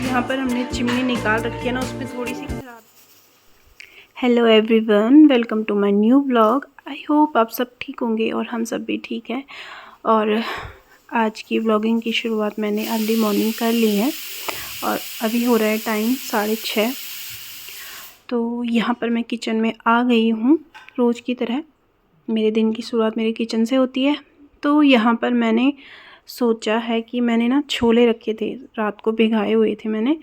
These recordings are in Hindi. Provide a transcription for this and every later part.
यहाँ पर हमने चिमनी निकाल रखी है ना, उसमें थोड़ी सी खराब। Hello everyone, welcome to my new vlog. I hope आप सब ठीक होंगे और हम सब भी ठीक हैं। और आज की व्लॉगिंग की शुरुआत मैंने अर्ली मॉर्निंग कर ली है और अभी हो रहा है टाइम 6:30। तो यहाँ पर मैं किचन में आ गई हूँ। रोज़ की तरह मेरे दिन की शुरुआत मेरे किचन से होती है। तो यहाँ पर मैंने सोचा है कि मैंने ना छोले रखे थे, रात को भिगाए हुए थे मैंने।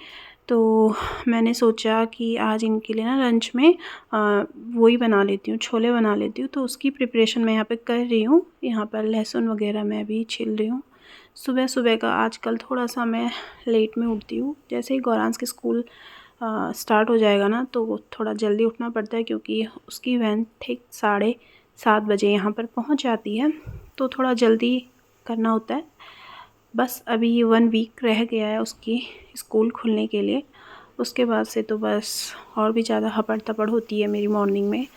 तो मैंने सोचा कि आज इनके लिए ना लंच में वही बना लेती हूँ, छोले बना लेती हूँ। तो उसकी प्रिपरेशन मैं यहाँ पे कर रही हूँ। यहाँ पर लहसुन वगैरह मैं भी छील रही हूँ। सुबह सुबह का आजकल थोड़ा सा मैं लेट में उठती हूँ। जैसे ही गौरांश के स्कूल स्टार्ट हो जाएगा ना, तो थोड़ा जल्दी उठना पड़ता है, क्योंकि उसकी वैन ठीक 7:30 बजे यहाँ पर पहुँच जाती है। तो थोड़ा जल्दी करना होता है। बस अभी 1 वीक रह गया है उसकी स्कूल खुलने के लिए। उसके बाद से तो बस और भी ज़्यादा हपड़ तपड़ होती है मेरी मॉर्निंग में।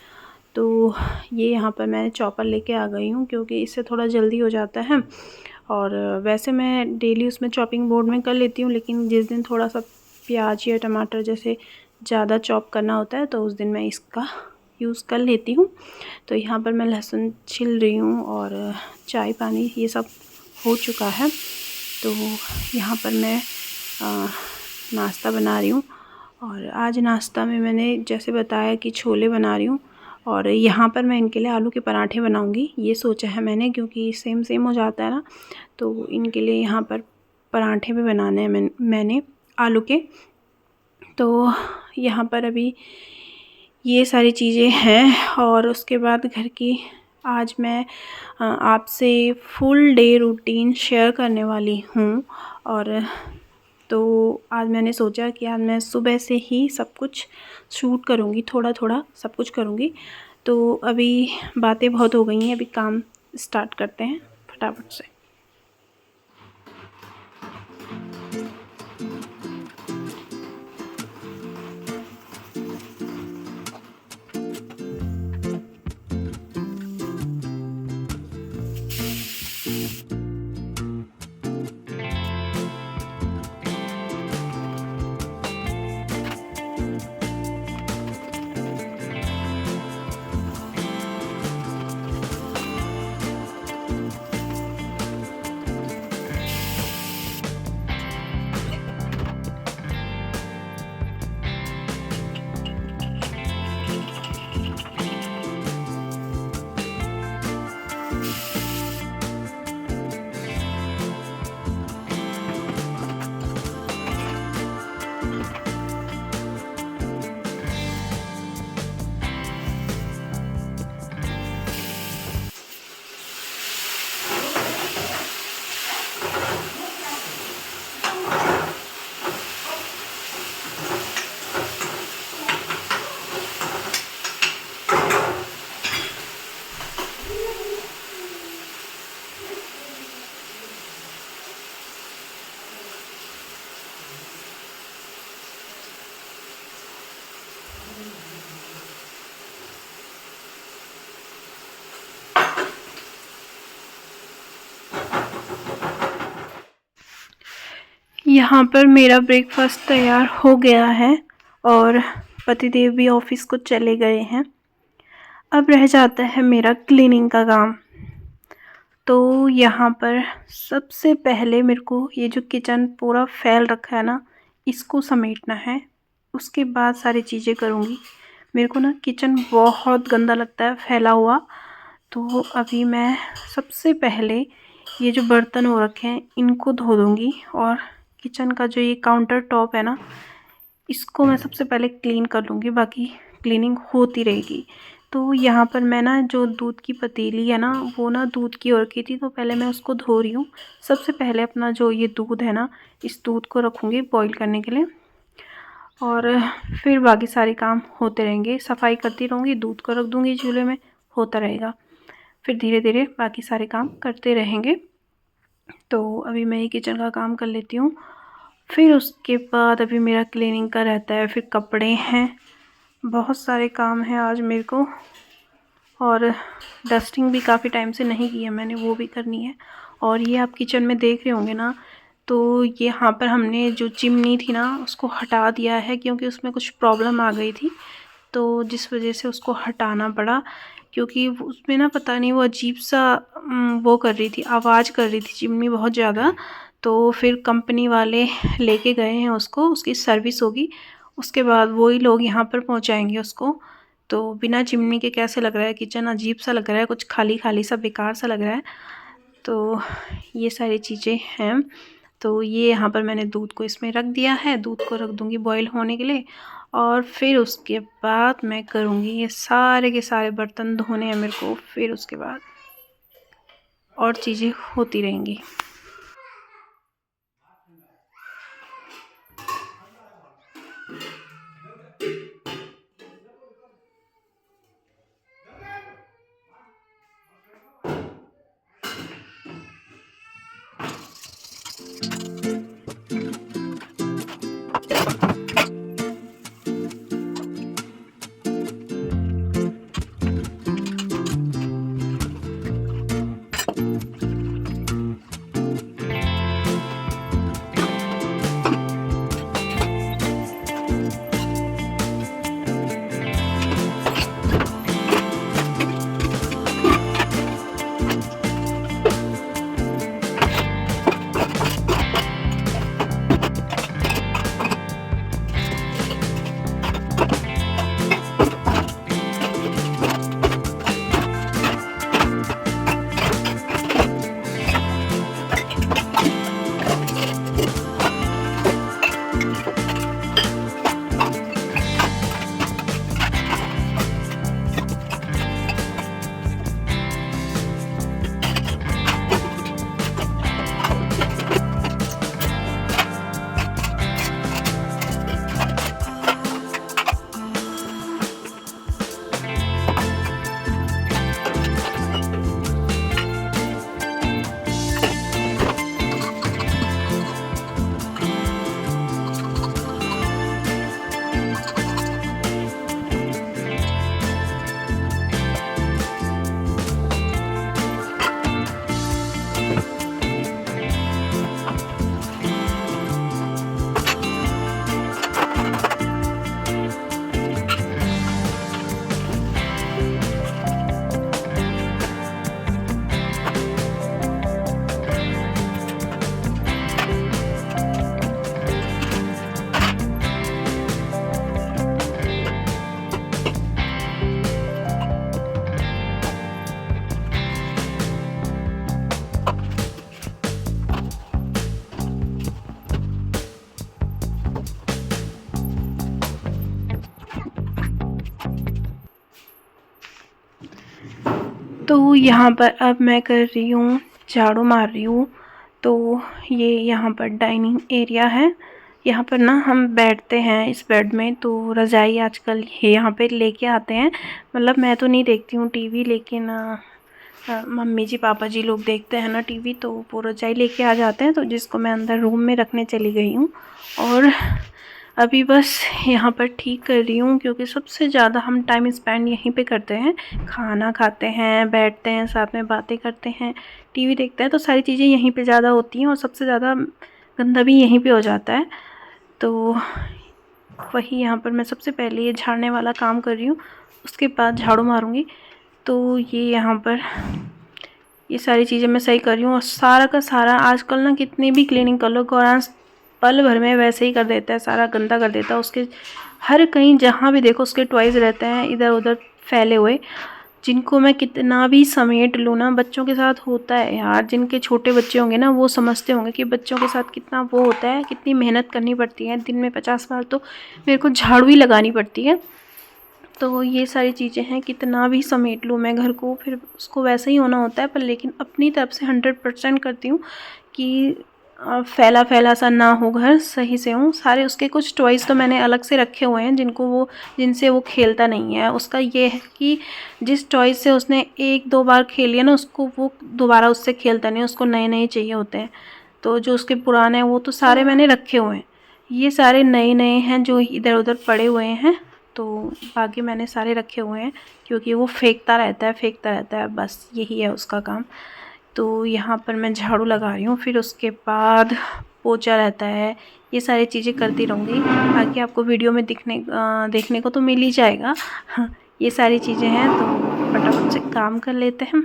तो ये यहाँ पर मैं चॉपर लेके आ गई हूँ, क्योंकि इससे थोड़ा जल्दी हो जाता है। और वैसे मैं डेली उसमें चॉपिंग बोर्ड में कर लेती हूँ, लेकिन जिस दिन थोड़ा सा प्याज या टमाटर जैसे ज़्यादा चॉप करना होता है, तो उस दिन मैं इसका यूज़ कर लेती हूँ। तो यहाँ पर मैं लहसुन छील रही हूँ और चाय पानी ये सब हो चुका है। तो यहाँ पर मैं नाश्ता बना रही हूँ। और आज नाश्ता में मैंने जैसे बताया कि छोले बना रही हूँ, और यहाँ पर मैं इनके लिए आलू के पराठे बनाऊँगी, ये सोचा है मैंने, क्योंकि सेम सेम हो जाता है ना। तो इनके लिए यहाँ पर पराठे भी बनाने हैं मैंने आलू के। तो यहाँ पर अभी ये सारी चीज़ें हैं। और उसके बाद घर की आज मैं आपसे फुल डे रूटीन शेयर करने वाली हूँ। और तो आज मैंने सोचा कि आज मैं सुबह से ही सब कुछ शूट करूँगी, थोड़ा थोड़ा सब कुछ करूँगी। तो अभी बातें बहुत हो गई हैं, अभी काम स्टार्ट करते हैं फटाफट से। यहाँ पर मेरा ब्रेकफास्ट तैयार हो गया है और पतिदेव भी ऑफिस को चले गए हैं। अब रह जाता है मेरा क्लीनिंग का काम। तो यहाँ पर सबसे पहले मेरे को ये जो किचन पूरा फैल रखा है ना, इसको समेटना है। उसके बाद सारी चीज़ें करूँगी। मेरे को ना किचन बहुत गंदा लगता है फैला हुआ। तो अभी मैं सबसे पहले ये जो बर्तन हो रखे हैं इनको धो दूँगी, और किचन का जो ये काउंटर टॉप है ना, इसको मैं सबसे पहले क्लीन कर लूँगी, बाकी क्लीनिंग होती रहेगी। तो यहाँ पर मैं ना जो दूध की पतीली है ना, वो ना दूध की हो रखी थी, तो पहले मैं उसको धो रही हूँ। सबसे पहले अपना जो ये दूध है ना, इस दूध को रखूँगी बॉईल करने के लिए। और फिर बाकी सारे काम होते रहेंगे। सफाई करती रहूँगी, दूध को रख दूँगी चूल्हे में, होता रहेगा। फिर धीरे धीरे बाकी सारे काम करते रहेंगे। तो अभी मैं ये किचन का काम कर लेती हूँ। फिर उसके बाद अभी मेरा क्लीनिंग का रहता है, फिर कपड़े हैं, बहुत सारे काम हैं आज मेरे को। और डस्टिंग भी काफ़ी टाइम से नहीं की है मैंने, वो भी करनी है। और ये आप किचन में देख रहे होंगे ना, तो यहाँ पर हमने जो चिमनी थी ना उसको हटा दिया है, क्योंकि उसमें कुछ प्रॉब्लम आ गई थी, तो जिस वजह से उसको हटाना पड़ा। क्योंकि उसमें ना पता नहीं वो अजीब सा वो कर रही थी, आवाज़ कर रही थी चिमनी बहुत ज़्यादा। तो फिर कंपनी वाले लेके गए हैं उसको, उसकी सर्विस होगी, उसके बाद वही लोग यहाँ पर पहुँचाएंगे उसको। तो बिना चिमनी के कैसे लग रहा है किचन, अजीब सा लग रहा है, कुछ खाली खाली सा बेकार सा लग रहा है। तो ये सारी चीज़ें हैं। तो ये यहाँ पर मैंने दूध को इसमें रख दिया है, दूध को रख दूँगी बॉईल होने के लिए। और फिर उसके बाद मैं करूँगी ये सारे के सारे बर्तन धोने हैं मेरे को, फिर उसके बाद और चीज़ें होती रहेंगी। तो यहाँ पर अब मैं कर रही हूँ, झाड़ू मार रही हूँ। तो ये यहाँ पर डाइनिंग एरिया है, यहाँ पर ना हम बैठते हैं इस बेड में। तो रज़ाई आजकल ये यहाँ पे लेके आते हैं, मतलब मैं तो नहीं देखती हूँ टीवी, लेकिन मम्मी जी पापा जी लोग देखते हैं ना टीवी, तो वो रज़ाई लेके आ जाते हैं, तो जिसको मैं अंदर रूम में रखने चली गई हूँ। और अभी बस यहाँ पर ठीक कर रही हूँ, क्योंकि सबसे ज़्यादा हम टाइम स्पेंड यहीं पे करते हैं, खाना खाते हैं, बैठते हैं, साथ में बातें करते हैं, टीवी देखते हैं, तो सारी चीज़ें यहीं पे ज़्यादा होती हैं और सबसे ज़्यादा गंदा भी यहीं पे हो जाता है। तो वही यहाँ पर मैं सबसे पहले ये झाड़ने वाला काम कर रही हूँ, उसके बाद झाड़ू मारूँगी। तो ये यहाँ पर ये सारी चीज़ें मैं सही कर रही हूँ। और सारा का सारा आजकल ना कितनी भी क्लीनिंग कर लो, गौरांश पल भर में वैसे ही कर देता है, सारा गंदा कर देता है। उसके हर कहीं जहाँ भी देखो उसके टॉयज़ रहते हैं इधर उधर फैले हुए, जिनको मैं कितना भी समेट लूँ ना, बच्चों के साथ होता है यार। जिनके छोटे बच्चे होंगे ना वो समझते होंगे कि बच्चों के साथ कितना वो होता है, कितनी मेहनत करनी पड़ती है। दिन में 50 बार तो मेरे को झाड़ू ही लगानी पड़ती है। तो ये सारी चीज़ें हैं, कितना भी समेट लूँ मैं घर को, फिर उसको वैसे ही होना होता है। पर लेकिन अपनी तरफ से 100% करती हूँ कि फैला फैला सा ना हो, घर सही से हो सारे। उसके कुछ टॉयज़ तो मैंने अलग से रखे हुए हैं जिनसे वो खेलता नहीं है। उसका ये है कि जिस टॉयज़ से उसने एक दो बार खेल लिया ना, उसको वो दोबारा उससे खेलता नहीं, उसको नए नए चाहिए होते हैं। तो जो उसके पुराने हैं वो तो सारे मैंने रखे हुए हैं। ये सारे नए नए हैं जो इधर उधर पड़े हुए हैं, तो बाकी मैंने सारे रखे हुए हैं क्योंकि वो फेंकता रहता है, बस यही है उसका काम। तो यहाँ पर मैं झाड़ू लगा रही हूँ, फिर उसके बाद पोछा रहता है। ये सारी चीज़ें करती रहूँगी। बाकी आपको वीडियो में देखने को तो मिल ही जाएगा। ये सारी चीज़ें हैं, तो फटाफट से काम कर लेते हैं।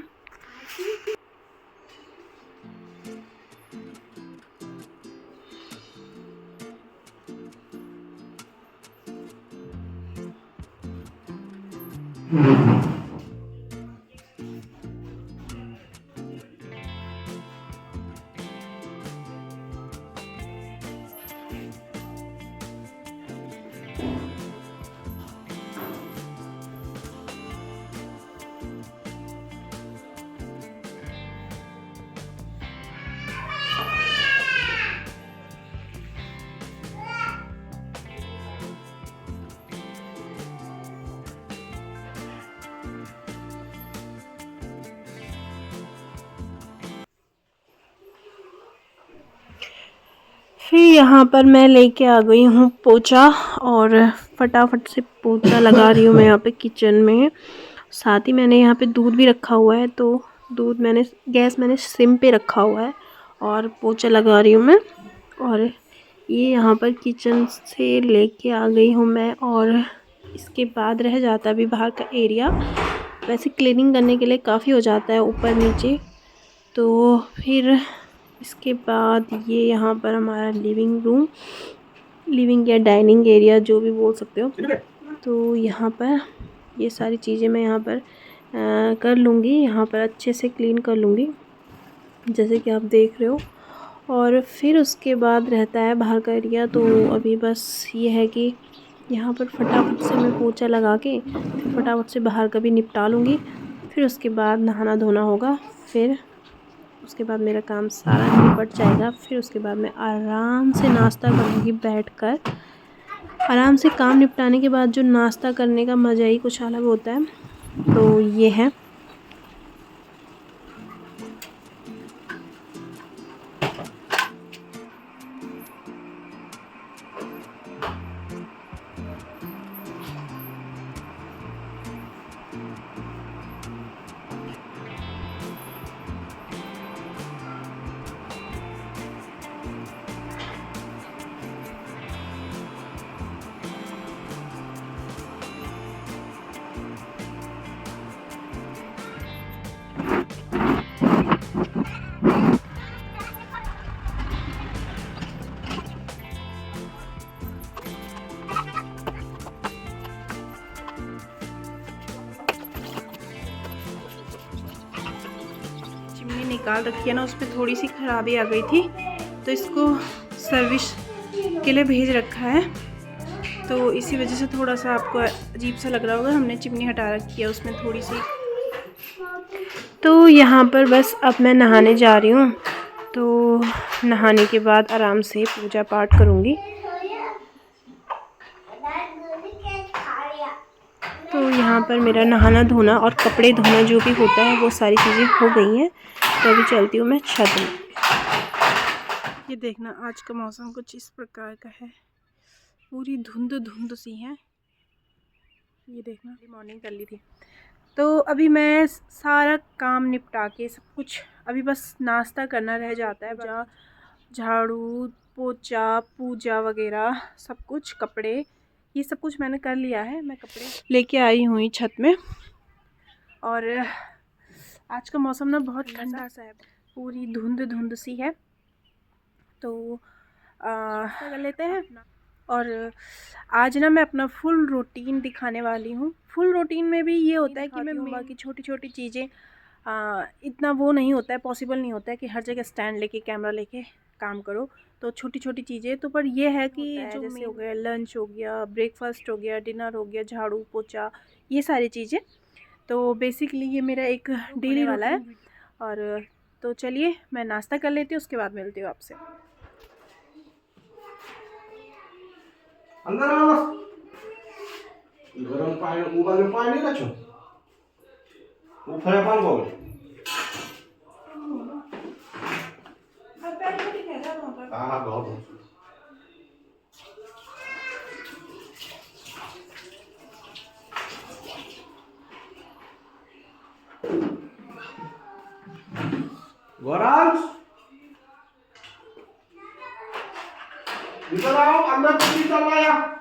फिर यहाँ पर मैं लेके आ गई हूँ पोछा, और फटाफट से पोछा लगा रही हूँ मैं यहाँ पे किचन में। साथ ही मैंने यहाँ पे दूध भी रखा हुआ है, तो गैस मैंने सिम पे रखा हुआ है और पोछा लगा रही हूँ मैं। और ये यहाँ पर किचन से लेके आ गई हूँ मैं, और इसके बाद रह जाता है अभी बाहर का एरिया। वैसे क्लीनिंग करने के लिए काफ़ी हो जाता है ऊपर नीचे। तो फिर इसके बाद ये यहाँ पर हमारा लिविंग या डाइनिंग एरिया जो भी बोल सकते हो। तो यहाँ पर ये सारी चीज़ें मैं यहाँ पर कर लूँगी, यहाँ पर अच्छे से क्लीन कर लूँगी जैसे कि आप देख रहे हो। और फिर उसके बाद रहता है बाहर का एरिया। तो अभी बस ये है कि यहाँ पर फटाफट से मैं पोछा लगा के फिर फटाफट से बाहर का भी निपटा लूँगी। फिर उसके बाद नहाना धोना होगा, फिर उसके बाद मेरा काम सारा निपट जाएगा। फिर उसके बाद मैं आराम से नाश्ता करूँगी बैठकर। आराम से काम निपटाने के बाद जो नाश्ता करने का मज़ा ही कुछ अलग होता है। तो ये है। चिमनी निकाल रखी है ना, उस पर थोड़ी सी खराबी आ गई थी, तो इसको सर्विस के लिए भेज रखा है। तो इसी वजह से थोड़ा सा आपको अजीब सा लग रहा होगा। हमने चिमनी हटा रखी है उसमें थोड़ी सी। तो यहाँ पर बस अब मैं नहाने जा रही हूँ। तो नहाने के बाद आराम से पूजा पाठ करूँगी। तो यहाँ पर मेरा नहाना धोना और कपड़े धोना जो भी होता है वो सारी चीज़ें हो गई हैं। तो अभी चलती हूँ मैं छत में। ये देखना, आज का मौसम कुछ इस प्रकार का है, पूरी धुंध सी है। ये देखना, मॉर्निंग कर ली थी। तो अभी मैं सारा काम निपटा के सब कुछ, अभी बस नाश्ता करना रह जाता है। झाड़ू पोछा पूजा वगैरह सब कुछ, कपड़े, ये सब कुछ मैंने कर लिया है। मैं कपड़े लेके आई हुई छत में। और आज का मौसम ना बहुत ठंडा सा है, पूरी धुंध सी है। तो कर लेते हैं। और आज ना मैं अपना फुल रूटीन दिखाने वाली हूँ। फुल रूटीन में भी ये होता है कि मैं बाकी छोटी छोटी चीज़ें इतना वो नहीं होता है, पॉसिबल नहीं होता है कि हर जगह स्टैंड लेके कैमरा लेके काम करो। तो छोटी छोटी चीज़ें तो, पर ये है कि जो जैसे हो गया लंच हो गया, ब्रेकफास्ट हो गया, डिनर हो गया, झाड़ू पोछा, ये सारी चीज़ें। तो बेसिकली ये मेरा एक डेली वाला है। और तो चलिए मैं नाश्ता कर लेती हूँ, उसके बाद मिलती हूँ आपसे। अंदर आओ। गरम पानी उबाले पानी रखो। ऊपर पानी बोल। हाँ बहुत। गौरांश इधर आओ, अंदर कुछ चल रहा।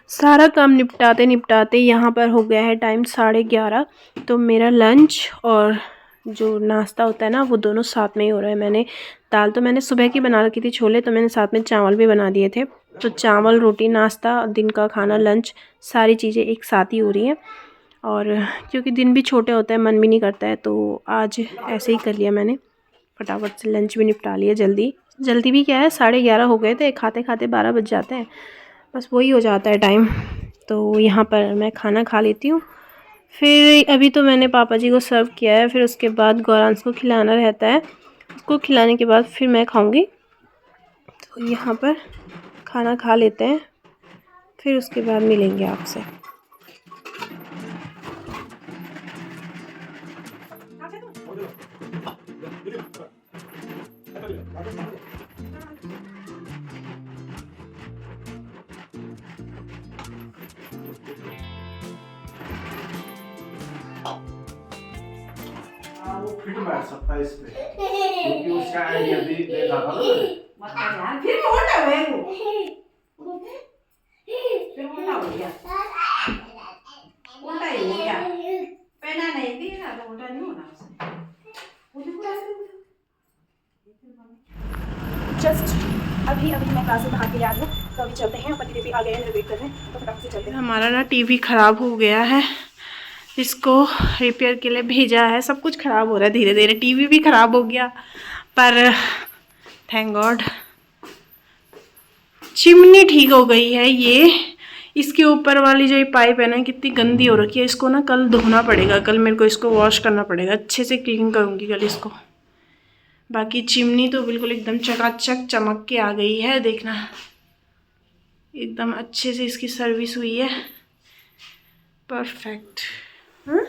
सारा काम निपटाते निपटाते यहाँ पर हो गया है टाइम 11:30। तो मेरा लंच और जो नाश्ता होता है ना वो दोनों साथ में ही हो रहा है। मैंने दाल तो मैंने सुबह की बना रखी थी छोले, तो मैंने साथ में चावल भी बना दिए थे। तो चावल रोटी नाश्ता दिन का खाना लंच सारी चीज़ें एक साथ ही हो रही हैं। और क्योंकि दिन भी छोटे होते हैं मन भी नहीं करता है, तो आज ऐसे ही कर लिया मैंने। फटाफट से लंच भी निपटा लिया जल्दी जल्दी भी क्या है, 11:30 हो गए थे, खाते खाते 12 बज जाते हैं, बस वही हो जाता है टाइम। तो यहाँ पर मैं खाना खा लेती हूँ। फिर अभी तो मैंने पापा जी को सर्व किया है, फिर उसके बाद गौरांश को खिलाना रहता है। उसको खिलाने के बाद फिर मैं खाऊंगी। तो यहाँ पर खाना खा लेते हैं, फिर उसके बाद मिलेंगे आपसे। वो फिट बैठ सकता है इस पे, क्योंकि उसका आइडिया देखा था ना मैंने। मत कर यार, फिर मोटा है वो। फिर मोटा हो गया, मोटा ही हो गया। पहना नहीं थी ना तो मोटा नहीं होना उसने। मुझे पूरा जस्ट अभी मैं क्लास से बाहर के लिए आ गई हूँ, तो अभी चलते हैं। पति देवी आ गए हैं, वेट कर रहे हैं, तो फटाफट से चलते हैं। हमारा ना टीवी ख़राब हो गया है, इसको रिपेयर के लिए भेजा है। सब कुछ ख़राब हो रहा है धीरे धीरे, टीवी भी ख़राब हो गया, पर थैंक गॉड चिमनी ठीक हो गई है। ये इसके ऊपर वाली जो ये पाइप है ना कितनी गंदी हो रखी है, इसको ना कल धोना पड़ेगा। कल मेरे को इसको वॉश करना पड़ेगा, अच्छे से क्लीन करूँगी कल इसको। बाकी चिमनी तो बिल्कुल एकदम चकाचक चमक के आ गई है, देखना एकदम अच्छे से इसकी सर्विस हुई है, परफेक्ट। हाँ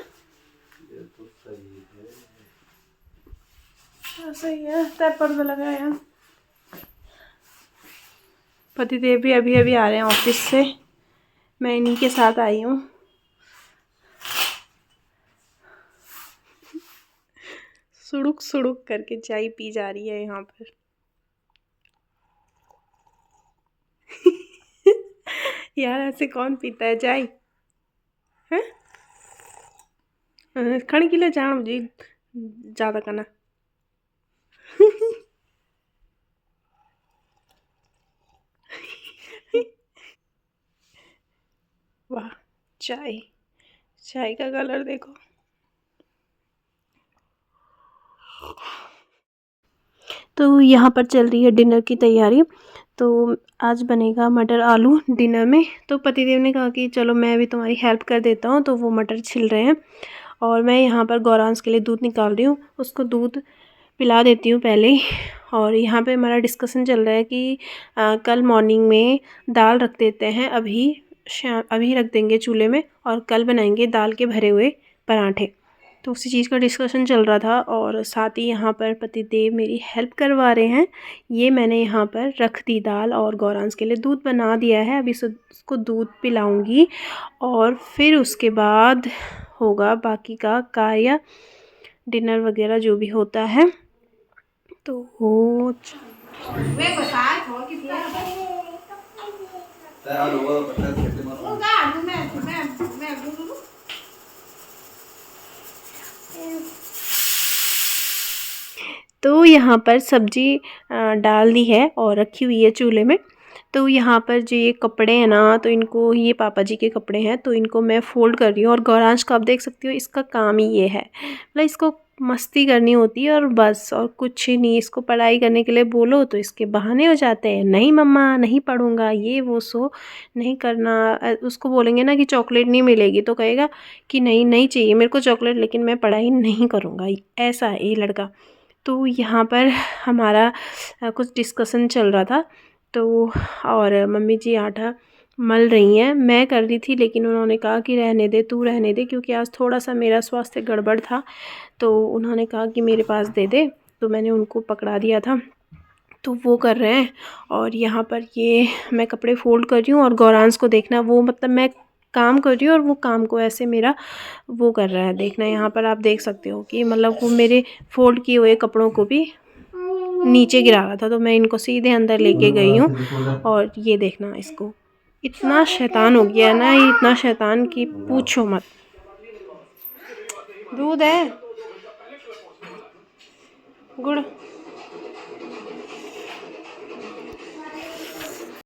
सही है, तय पर्दा लगाया। पतिदेव भी अभी अभी आ रहे हैं ऑफिस से, मैं इन्हीं के साथ आई हूँ। सुड़ुक सुड़ुक करके चाय पी जा रही है यहाँ पर। यार ऐसे कौन पीता है चाय? हैं खण के लिए जान मुझे ज़्यादा करना। वाह, चाय चाय का कलर देखो। तो यहाँ पर चल रही है डिनर की तैयारी। तो आज बनेगा मटर आलू डिनर में। तो पतिदेव ने कहा कि चलो मैं भी तुम्हारी हेल्प कर देता हूँ, तो वो मटर छिल रहे हैं और मैं यहाँ पर गौरांश के लिए दूध निकाल रही हूँ। उसको दूध पिला देती हूँ पहले ही। और यहाँ पे हमारा डिस्कशन चल रहा है कि कल मॉर्निंग में दाल रख देते हैं, अभी रख देंगे चूल्हे में, और कल बनाएंगे दाल के भरे हुए पराठे। तो उसी चीज़ का डिस्कशन चल रहा था। और साथ ही यहाँ पर पतिदेव मेरी हेल्प करवा रहे हैं। ये मैंने यहाँ पर रख दी दाल और गौरांश के लिए दूध बना दिया है। अभी उसको दूध पिलाऊंगी और फिर उसके बाद होगा बाकी का कार्य, डिनर वगैरह जो भी होता है। तो वे बसाए हो कि दिया वो गाड़ू मैं गुरु। तो यहाँ पर सब्जी डाल दी है और रखी हुई है चूल्हे में। तो यहाँ पर जो ये कपड़े हैं ना, तो इनको, ये पापा जी के कपड़े हैं, तो इनको मैं फ़ोल्ड कर रही हूँ। और गौरांश का आप देख सकते हो, इसका काम ही ये है, मतलब इसको मस्ती करनी होती है और बस, और कुछ नहीं। इसको पढ़ाई करने के लिए बोलो तो इसके बहाने हो जाते हैं, नहीं मम्मा नहीं पढ़ूंगा, ये वो सो नहीं करना। उसको बोलेंगे ना कि चॉकलेट नहीं मिलेगी तो कहेगा कि नहीं नहीं चाहिए मेरे को चॉकलेट, लेकिन मैं पढ़ाई नहीं करूँगा। ऐसा है ये लड़का। तो यहाँ पर हमारा कुछ डिस्कशन चल रहा था। तो और मम्मी जी आटा मल रही हैं, मैं कर रही थी, लेकिन उन्होंने कहा कि रहने दे तू, रहने दे, क्योंकि आज थोड़ा सा मेरा स्वास्थ्य गड़बड़ था। तो उन्होंने कहा कि मेरे पास दे दे, तो मैंने उनको पकड़ा दिया था। तो वो कर रहे हैं। और यहाँ पर ये मैं कपड़े फोल्ड कर रही हूँ और गौरांश को देखना, वो मतलब मैं काम कर रही हूँ और वो काम को ऐसे मेरा वो कर रहा है, देखना। यहाँ पर आप देख सकते हो कि मतलब वो मेरे फोल्ड किए हुए कपड़ों को भी नीचे गिरा रहा था। तो मैं इनको सीधे अंदर लेके गई हूँ। और ये देखना, इसको इतना शैतान हो गया ना, ये इतना शैतान कि पूछो मत। दूध है गुड़।